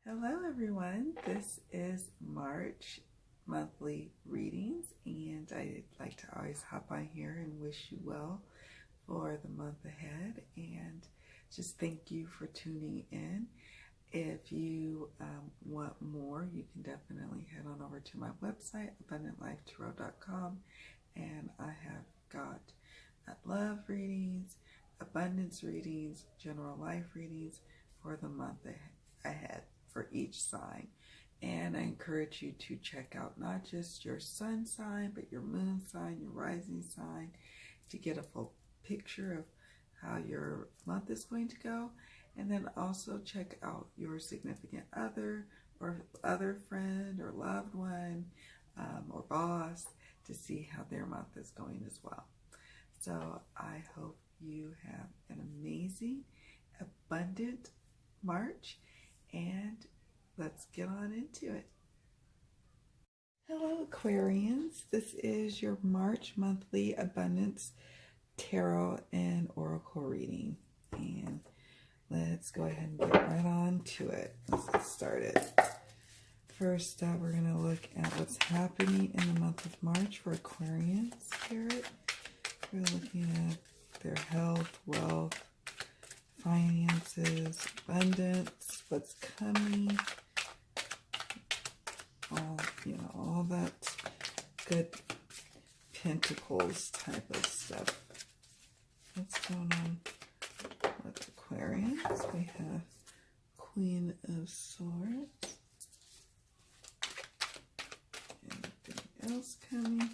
Hello everyone, this is March monthly readings, and I'd like to always hop on here and wish you well for the month ahead and just thank you for tuning in. If you want more, you can definitely head on over to my website, abundantlifetarot.com, and I have got love readings, abundance readings, general life readings for the month ahead for each sign. And I encourage you to check out not just your sun sign, but your moon sign, your rising sign, to get a full picture of how your month is going to go. And then also check out your significant other or other friend or loved one or boss to see how their month is going as well. So I hope you have an amazing, abundant March, and let's get on into it. Hello Aquarians, this is your March monthly abundance tarot and oracle reading, and let's go ahead and get right on to it. Let's get started. First up, we're going to look at what's happening in the month of March for Aquarian spirit. We're looking at their health, wealth, finances, abundance, what's coming, all that good pentacles type of stuff. What's going on with Aquarians? We have Queen of Swords. Anything else coming?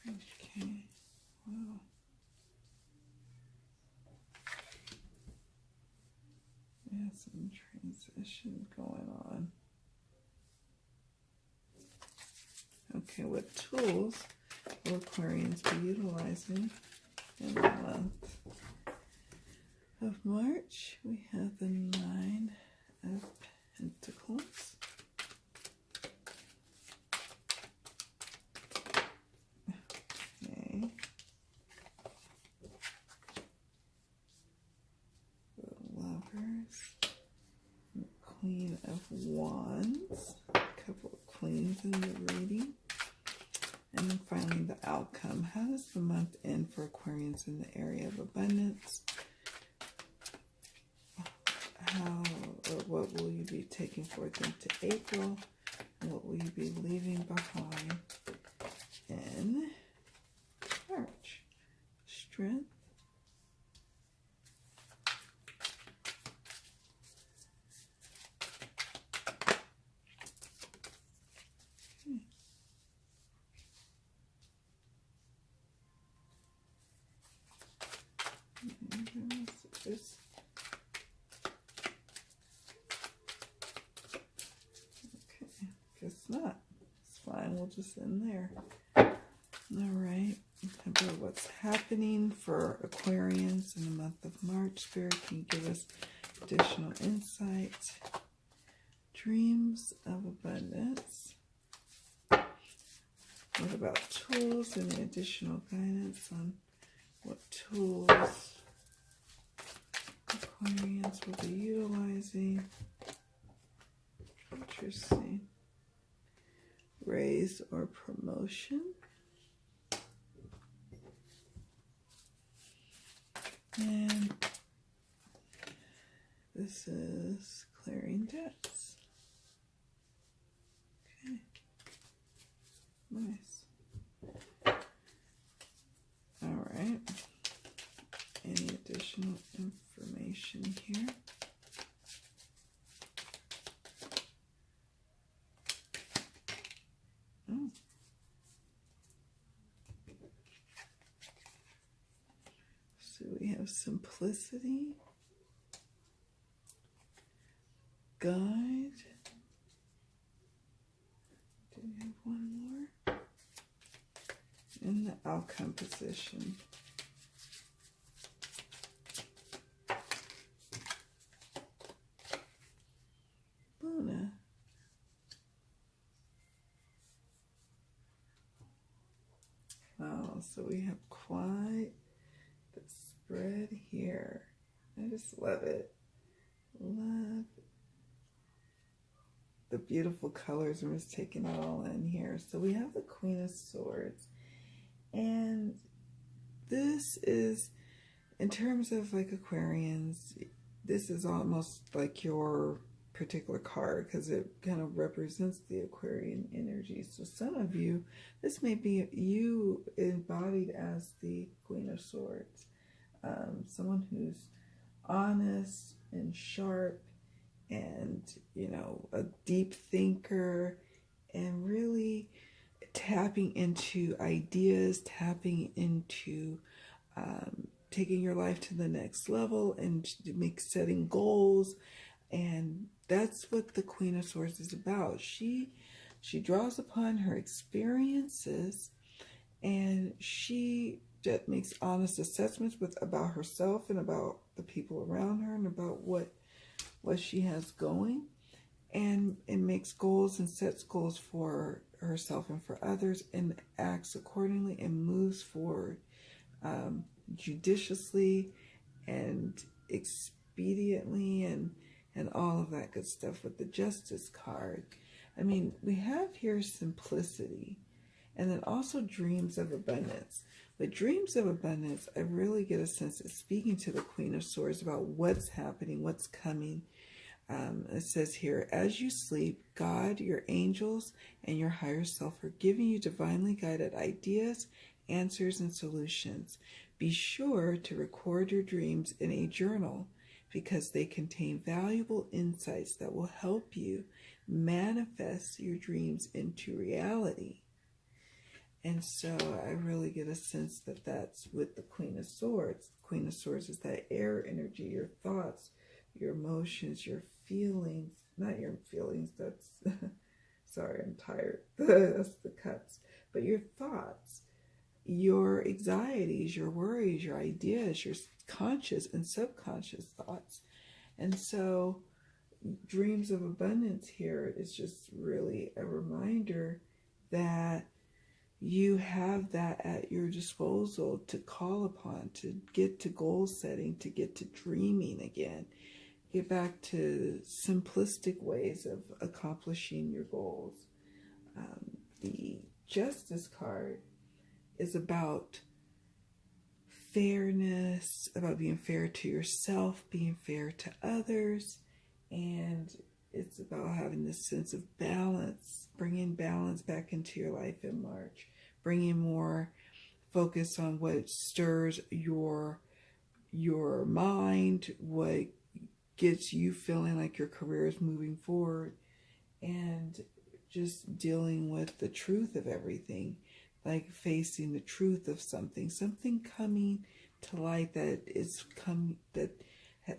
Okay, wow. Yeah, some transition going on. Okay, what tools will Aquarians be utilizing in the month of March? We have the Nine of Pentacles. Okay. The Lovers. The Queen of Wands. A couple of queens in the reading. And then finally the outcome. How does the month end for Aquarians in the area of abundance? How or what will you be taking forth into April? And what will you be leaving behind in March? Strength. Okay, guess not. It's fine, we'll just end there. Alright, about what's happening for Aquarians in the month of March. Spirit, can you give us additional insight? Dreams of abundance. What about tools? Any additional guidance on what tools Aquarians will be utilizing? Interesting. Raise or promotion. And this is clearing debts. Okay. Nice. All right. Any additional information here? Oh. So we have simplicity, guide. Do we have one more? In the outcome position. Luna. Wow, So we have quite the spread here. I just love it. Love the beautiful colors. I'm just taking it all in here. So we have the Queen of Swords. And this is, in terms of like Aquarians, this is almost like your particular card because it kind of represents the Aquarian energy. So some of you, this may be you embodied as the Queen of Swords. Someone who's honest and sharp and, you know, a deep thinker and really tapping into ideas, tapping into taking your life to the next level and setting goals. And that's what the Queen of Swords is about. She draws upon her experiences, and she just makes honest assessments about herself and about the people around her and about what she has going, and makes goals and sets goals for herself and for others and acts accordingly and moves forward judiciously and expediently and all of that good stuff with the Justice card. I mean, we have here simplicity and then also dreams of abundance. With dreams of abundance, I really get a sense of speaking to the Queen of Swords about what's happening, what's coming. It says here, as you sleep, God, your angels, and your higher self are giving you divinely guided ideas, answers, and solutions. Be sure to record your dreams in a journal because they contain valuable insights that will help you manifest your dreams into reality. And so I really get a sense that that's with the Queen of Swords. The Queen of Swords is that air energy, your thoughts, your emotions, your feelings, not your feelings, that's, sorry, I'm tired, that's the cups, but your thoughts, your anxieties, your worries, your ideas, your conscious and subconscious thoughts. And so dreams of abundance here is just really a reminder that you have that at your disposal to call upon, to get to goal setting, to get to dreaming again. Get back to simplistic ways of accomplishing your goals. The Justice card is about fairness, about being fair to yourself, being fair to others, and it's about having this sense of balance, bringing balance back into your life in March, bringing more focus on what stirs your mind, what gets you feeling like your career is moving forward, and just dealing with the truth of everything, like facing the truth of something coming to light that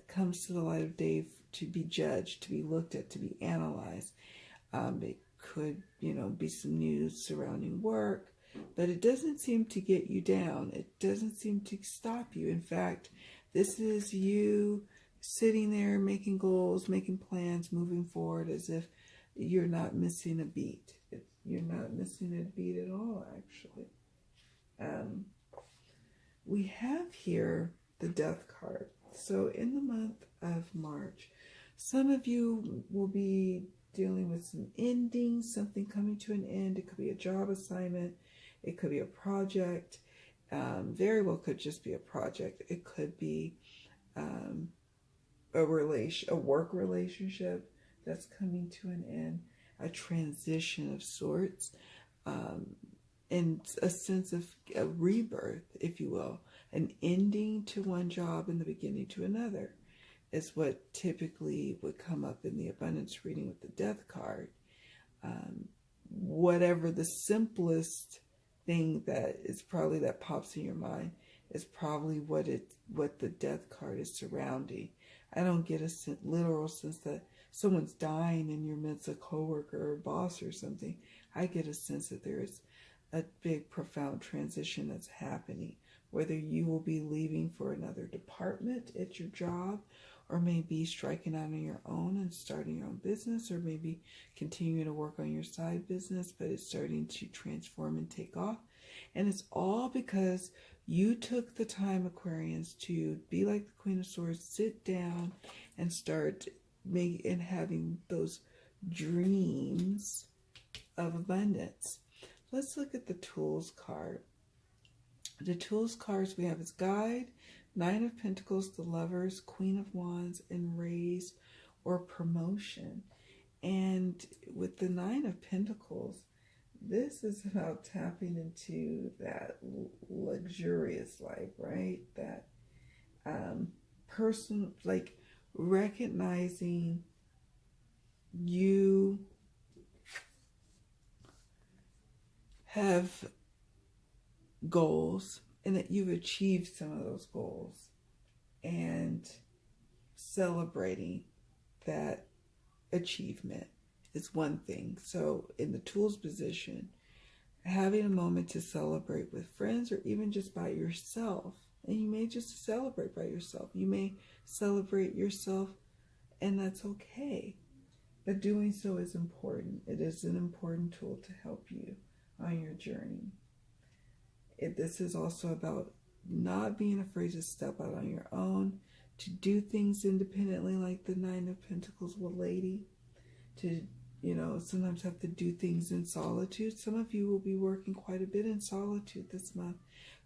comes to the light of day to be judged, to be looked at, to be analyzed. It could, be some news surrounding work, but it doesn't seem to get you down. It doesn't seem to stop you. In fact, this is you sitting there making goals, making plans, moving forward as if you're not missing a beat. You're not missing a beat at all, actually. We have here the Death card. So in the month of March, some of you will be dealing with some endings, something coming to an end. It could be a job assignment. It could be a project. Very well could just be a project. It could be a work relationship that's coming to an end, a transition of sorts, and a sense of a rebirth, if you will, an ending to one job and the beginning to another is what typically would come up in the abundance reading with the Death card. Whatever the simplest thing that pops in your mind is probably what the Death card is surrounding. I don't get a literal sense that someone's dying in your midst, a coworker or boss or something. I get a sense that there is a big, profound transition that's happening, whether you will be leaving for another department at your job, or maybe striking out on your own and starting your own business, or maybe continuing to work on your side business, but it's starting to transform and take off. And it's all because you took the time, Aquarians, to be like the Queen of Swords, sit down and start having those dreams of abundance. Let's look at the Tools card. The Tools cards we have is Guide, Nine of Pentacles, the Lovers, Queen of Wands, and Raise or Promotion. And with the Nine of Pentacles, this is about tapping into that luxurious life, right? That person, like recognizing you have goals and that you've achieved some of those goals, and celebrating that achievement is one thing. So in the Tools position, having a moment to celebrate with friends or even just by yourself, and you may just celebrate by yourself. You may celebrate yourself, and that's okay. But doing so is important. It is an important tool to help you on your journey. This is also about not being afraid to step out on your own, to do things independently, like the Nine of Pentacles with Lady, to, sometimes have to do things in solitude. Some of you will be working quite a bit in solitude this month,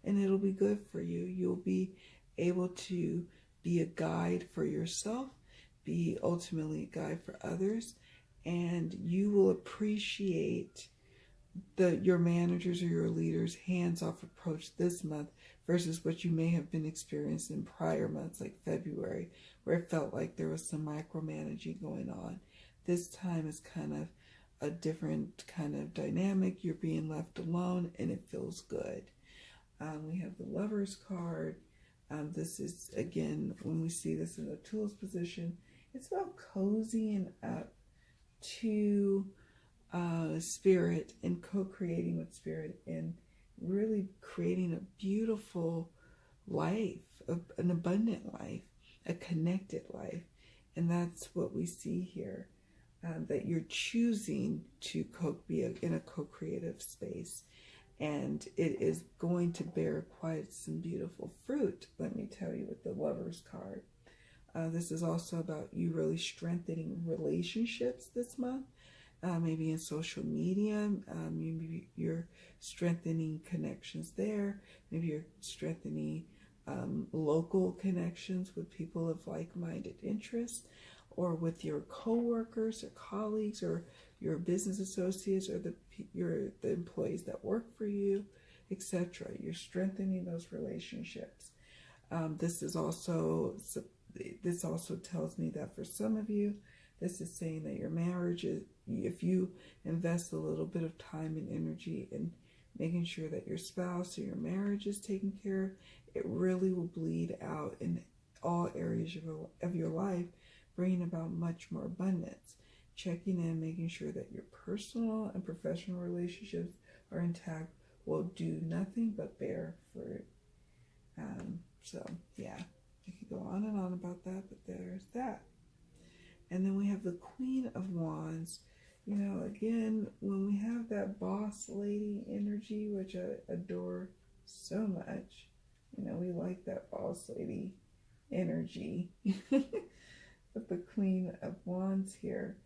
and it'll be good for you. You'll be able to be a guide for yourself, be ultimately a guide for others, and you will appreciate your managers or your leaders' hands-off approach this month versus what you may have been experiencing in prior months, like February, where it felt like there was some micromanaging going on. This time is kind of a different kind of dynamic. You're being left alone, and it feels good. We have the Lovers card. This is, again, when we see this in the Tools position, it's about cozying up to Spirit and co-creating with Spirit and really creating a beautiful life, an abundant life, a connected life. And that's what we see here, that you're choosing to be in a co-creative space. And it is going to bear quite some beautiful fruit, let me tell you, with the Lovers card. This is also about you really strengthening relationships this month. Maybe in social media, maybe you're strengthening connections there. Maybe you're strengthening local connections with people of like-minded interests, or with your co-workers or colleagues or your business associates or the employees that work for you, etc. You're strengthening those relationships. This also tells me that for some of you, this is saying that your marriage is, if you invest a little bit of time and energy in making sure that your spouse or your marriage is taken care of, it really will bleed out in all areas of your life, bringing about much more abundance. Checking in, making sure that your personal and professional relationships are intact will do nothing but bear fruit. So, yeah, I could go on and on about that, but there's that. And then we have the Queen of Wands. Again, when we have that boss lady energy, which I adore so much, we like that boss lady energy. But the Queen of Wands here,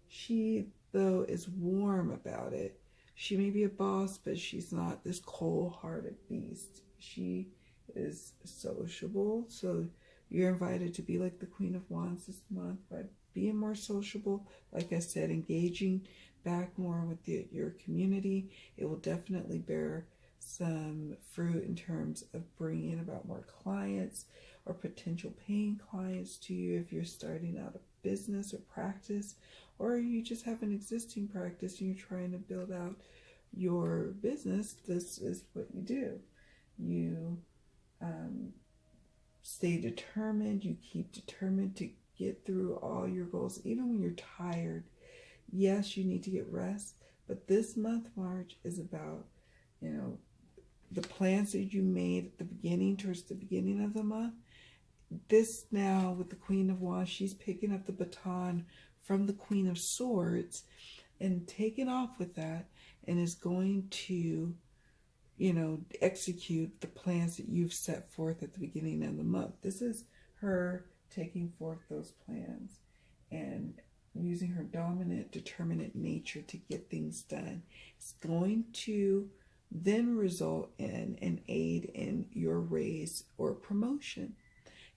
she, though, is warm about it. She may be a boss, but she's not this cold-hearted beast. She is sociable, so you're invited to be like the Queen of Wands this month by being more sociable. Like I said, engaging back more with your community. It will definitely bear some fruit in terms of bringing about more clients or potential paying clients to you if you're starting out a business or practice, or you just have an existing practice and you're trying to build out your business. This is what you do. You stay determined. You keep determined to get through all your goals, even when you're tired. Yes, you need to get rest, but this month, March, is about, the plans that you made at the beginning, towards the beginning of the month. This now, with the Queen of Wands, she's picking up the baton from the Queen of Swords and taking off with that, and is going to, execute the plans that you've set forth at the beginning of the month. This is her taking forth those plans and using her dominant, determinate nature to get things done. It's going to then result in an aid in your raise or promotion.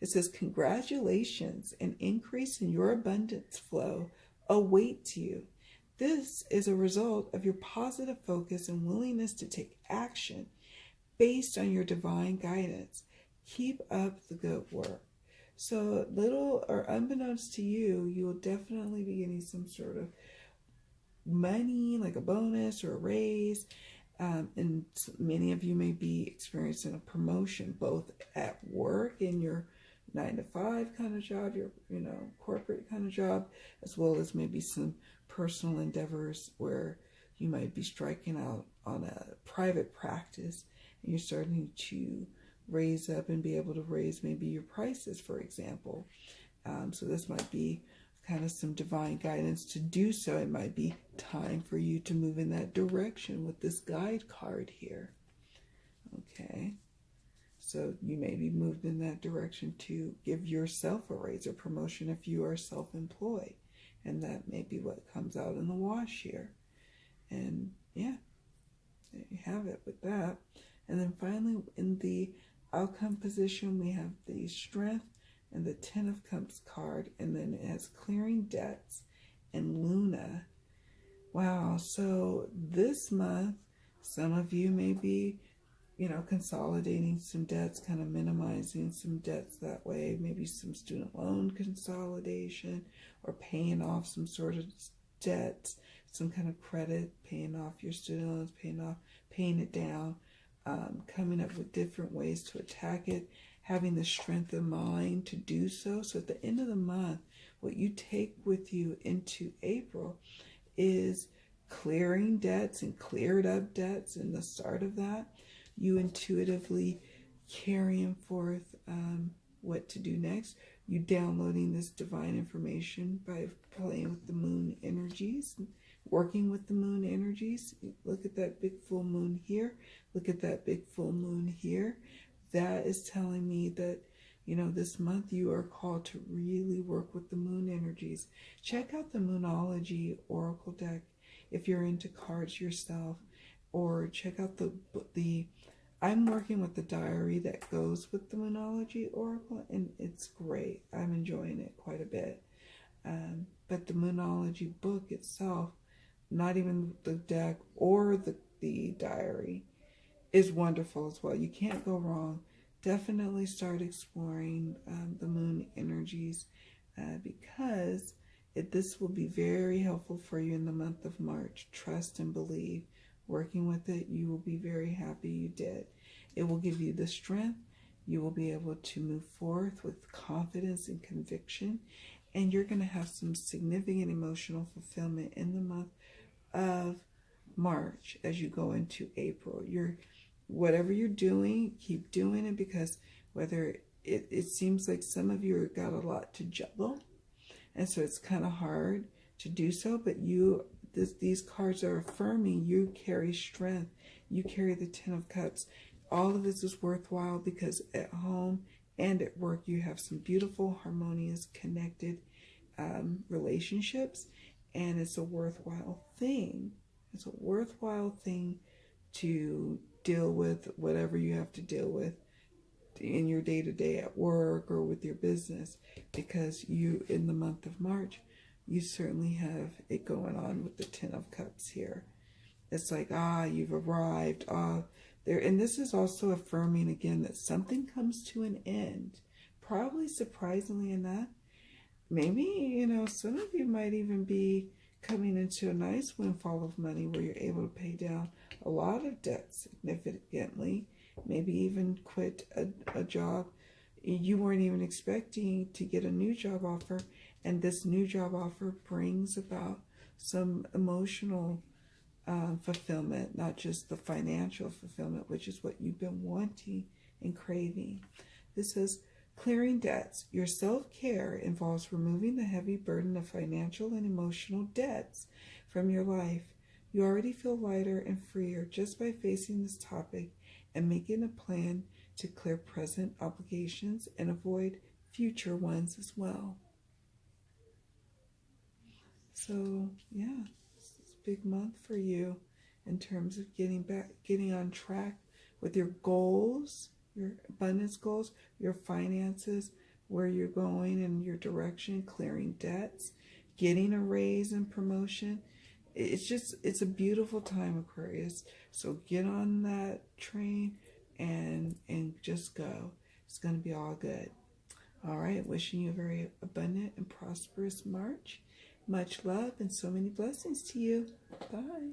It says, congratulations, an increase in your abundance flow awaits you. This is a result of your positive focus and willingness to take action based on your divine guidance. Keep up the good work. So little or unbeknownst to you, you will definitely be getting some sort of money, like a bonus or a raise. And many of you may be experiencing a promotion, both at work in your 9-to-5 kind of job, your corporate kind of job, as well as maybe some personal endeavors where you might be striking out on a private practice and you're starting to raise up and be able to raise maybe your prices, for example. So this might be kind of some divine guidance to do so. It might be time for you to move in that direction with this guide card here. Okay. So you may be moved in that direction to give yourself a raise or promotion if you are self-employed. And that may be what comes out in the wash here. And yeah, there you have it with that. And then finally, in the outcome position, we have the Strength and the Ten of Cups card. And then it has Clearing Debts and Luna. Wow, so this month, some of you may be consolidating some debts, kind of minimizing some debts that way, maybe some student loan consolidation or paying off some sort of debts, some kind of credit, paying off your student loans, paying it down, coming up with different ways to attack it, having the strength of mind to do so. So at the end of the month, what you take with you into April is clearing debts and cleared up debts. And the start of that, you intuitively carrying forth what to do next. You downloading this divine information by playing with the moon energies, working with the moon energies. Look at that big full moon here. Look at that big full moon here. That is telling me that, this month you are called to really work with the moon energies. Check out the Moonology Oracle deck if you're into cards yourself, or check out the I'm working with the diary that goes with the Moonology Oracle, and it's great. I'm enjoying it quite a bit. But the Moonology book itself, not even the deck or the diary, is wonderful as well. You can't go wrong. Definitely start exploring the moon energies because this will be very helpful for you in the month of March. Trust and believe. Working with it, you will be very happy you did. It will give you the strength. You will be able to move forth with confidence and conviction. And you're going to have some significant emotional fulfillment in the month of March as you go into April. Whatever you're doing, keep doing it, because whether it seems like some of you got a lot to juggle, and so it's kind of hard to do so, but these cards are affirming you carry strength. You carry the Ten of Cups. All of this is worthwhile because at home and at work you have some beautiful, harmonious, connected relationships, and it's a worthwhile thing. It's a worthwhile thing to deal with whatever you have to deal with in your day-to-day at work or with your business, because you, in the month of March, you certainly have it going on with the Ten of Cups here. It's like, you've arrived, there. And this is also affirming again that something comes to an end. Probably surprisingly enough, maybe, some of you might even be coming into a nice windfall of money where you're able to pay down a lot of debt significantly, maybe even quit a job you weren't even expecting to get a new job offer, and this new job offer brings about some emotional fulfillment, not just the financial fulfillment, which is what you've been wanting and craving. This says, clearing debts. Your self-care involves removing the heavy burden of financial and emotional debts from your life. You already feel lighter and freer just by facing this topic and making a plan to clear present obligations and avoid future ones as well. So, yeah, it's a big month for you in terms of getting on track with your goals, your abundance goals, your finances, where you're going and your direction, clearing debts, getting a raise and promotion. It's a beautiful time, Aquarius. So get on that train and just go. It's going to be all good. All right, wishing you a very abundant and prosperous March. Much love and so many blessings to you. Bye.